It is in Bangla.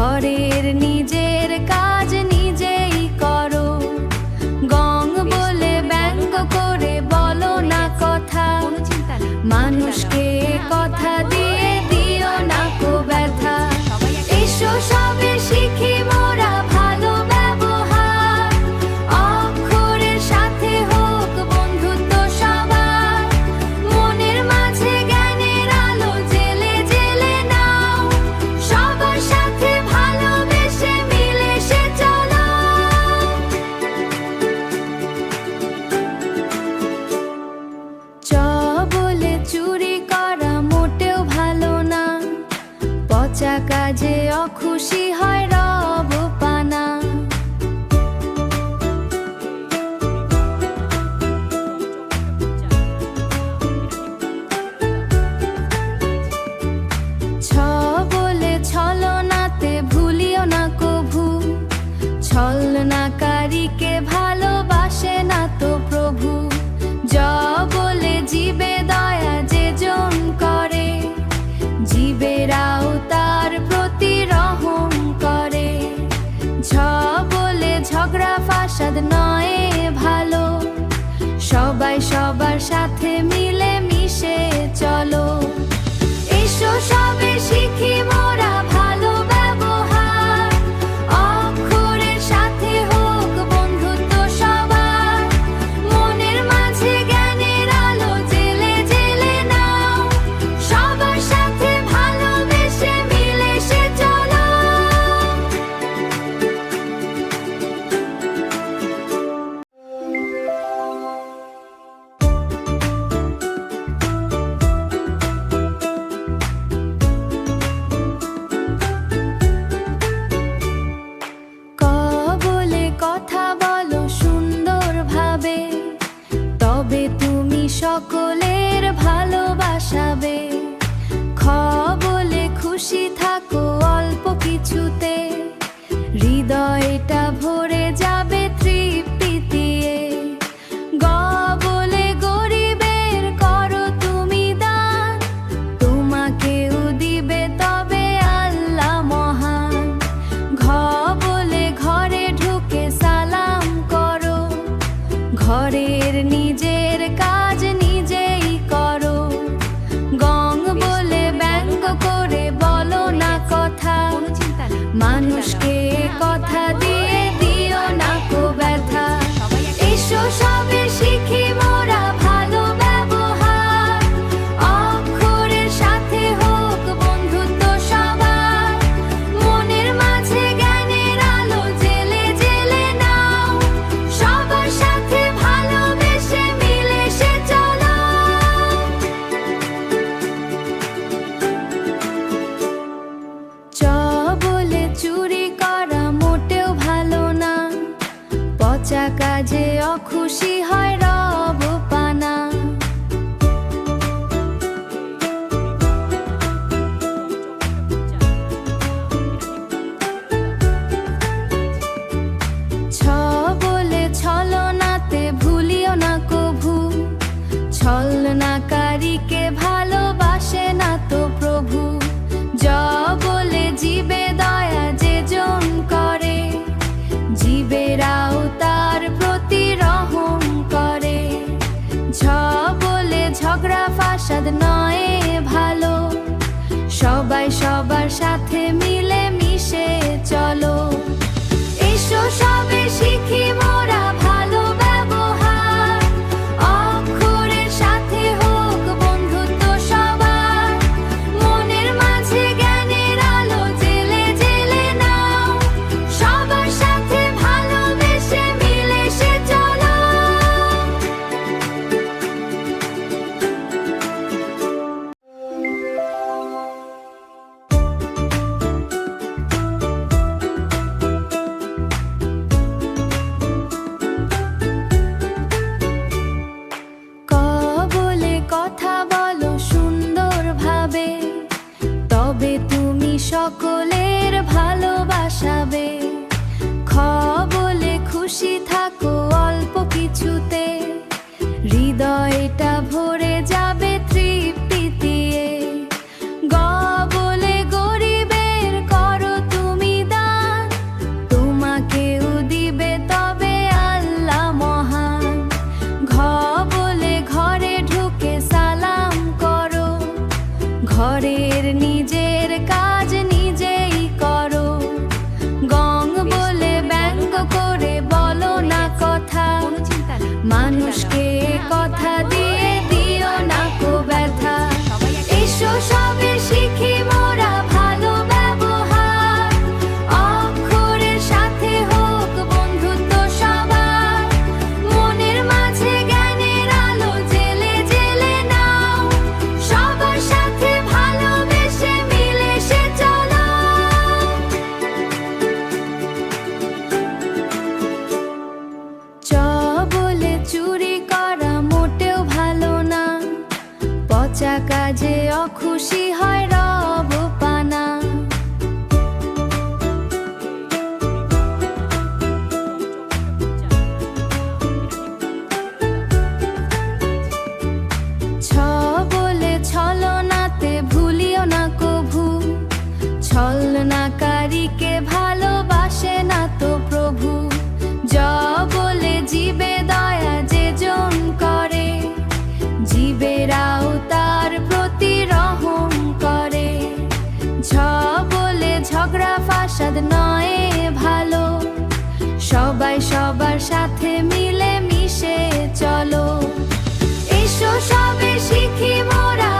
ঘরের নিজের কাজ নিজেই করো। গং বলে ব্যঙ্গ করে বলো না কথা, মানুষকে কথা দিয়ে দিও না কো ব্যথা। এসো সবে শিখি মোরা ভালো ব্যবহার, অক্ষরের সাথে হোক বন্ধুত্ব সবার। মনের মাঝে জ্ঞানের আলো জেলে জেলে নাও, সবার সাথে ভালোবেসে মিলে সে চলো। চ বলে চুরি করা মোটেও ভালো না, পচা কাজে অখুশি হয় রব পানা। ছ বলে ছলনাতে ভুলিও না কভু, ছলনাকারীকে ভালোবাসে না তো প্রভু। জ বলে জীবে দয়া যে জন করে, জীবেরাও তার প্রতি রহম করে। ঝ বলে ঝগড়া ফাসাদ নয় ভালো, সবাই সবার সাথে মিলে মিশে চলো। এসো সবে শিখি মোরা ভালো ব্যবহার, অক্ষরের সাথে হোক বন্ধুত্ব সবার। মনের মাঝে জ্ঞানের আলো জেলে জেলে নাও, সবার সাথে ভালোবেসে মিলে সে চলো। ক বলে কথা বলো সুন্দর ভাবে, তবে তুমি সকলের ভালোবাসাবে। খ বলে খুশি থাকো অল্প কিছুতে, হৃদয়টা ভরে যাবে তৃপ্তি দিয়ে। গ বলে গরিবের করো তুমি দান, তোমাকেও দিবে তবে আল্লাহ মহান। ঘ বলে ঘরে ঢুকে সালাম করো, ঘরের নিজের কাজ নিজেই করো। গং বলে ব্যঙ্গ করে বলো না কথা, মানুষকে কথা দিয়ে দিও না কো ব্যথা। এসো সবে শিখি মোরা ভালো ব্যবহার, অক্ষরের সাথে হোক বন্ধুত্ব সবার। মনের মাঝে জ্ঞানের আলো জেলে জেলে নাও, সবার সাথে ভালোবেসে মিলে সে চলো। চ বলে চুরি করা মোটেও ভালো না, পচা কাজে অখুশি হয় রব পানা। ছ বলে ছলনাতে ভুলিও না কভু, ছলনাকারীকে ভালোবাসে না তো প্রভু। জ বলে জীবে দয়া যে জন করে, জীবেরাও তার প্রতি রহম করে। ঝ বলে ঝগড়া ফাসাদ নয় ভালো, সবাই সবার সাথে মিলে মিশে চলো। এসো সবে শিখি মোরা ভালো ব্যবহার, অক্ষরের সাথে হোক বন্ধুত্ব সবার। মনের মাঝে জ্ঞানের আলো জেলে জেলে নাও, সবার সাথে ভালোবেসে মিলে সে চলো। ক বলে কথা বলো সুন্দর ভাবে, তবে তুমি সকলের ভালোবাসাবে। খ বলে খুশি থাকো অল্প কিছুতে, হৃদয়টা ভরে যাবে তৃপ্তি দিয়ে। গ বলে গরিবের করো তুমি নারীকে ভালোবাসে না তো প্রভু। জ বলে জীবে দয়া যে জন করে, জীবেরাও তার প্রতি রহম করে। ঝ বলে ঝগড়া ফাসাদ নয় ভালো, সবাই সবার সাথে মিলে মিশে চলো। এসো সবে শিখি মোরা